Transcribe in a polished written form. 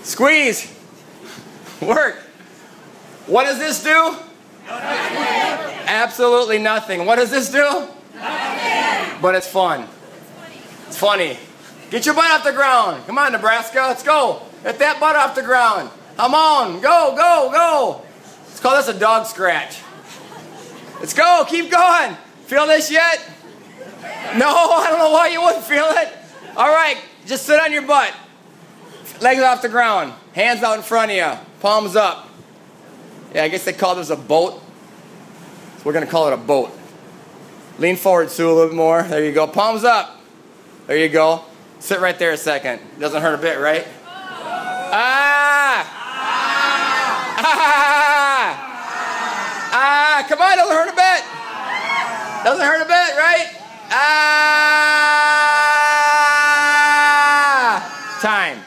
Squeeze. Work. What does this do? Nothing. Absolutely nothing. What does this do? Nothing. But it's fun. It's funny. Get your butt off the ground. Come on, Nebraska. Let's go. Get that butt off the ground. Come on. Go, go, go. Let's call this a dog scratch. Let's go. Keep going. Feel this yet? No, I don't know why you wouldn't feel it. All right. Just sit on your butt. Legs off the ground. Hands out in front of you. Palms up. Yeah, I guess they call this a boat. So we're going to call it a boat. Lean forward, Sue, a little bit more. There you go. Palms up. There you go. Sit right there a second. Doesn't hurt a bit, right? Ah! Ah! Ah! Come on, doesn't hurt a bit. Doesn't hurt a bit, right? Ah! Time.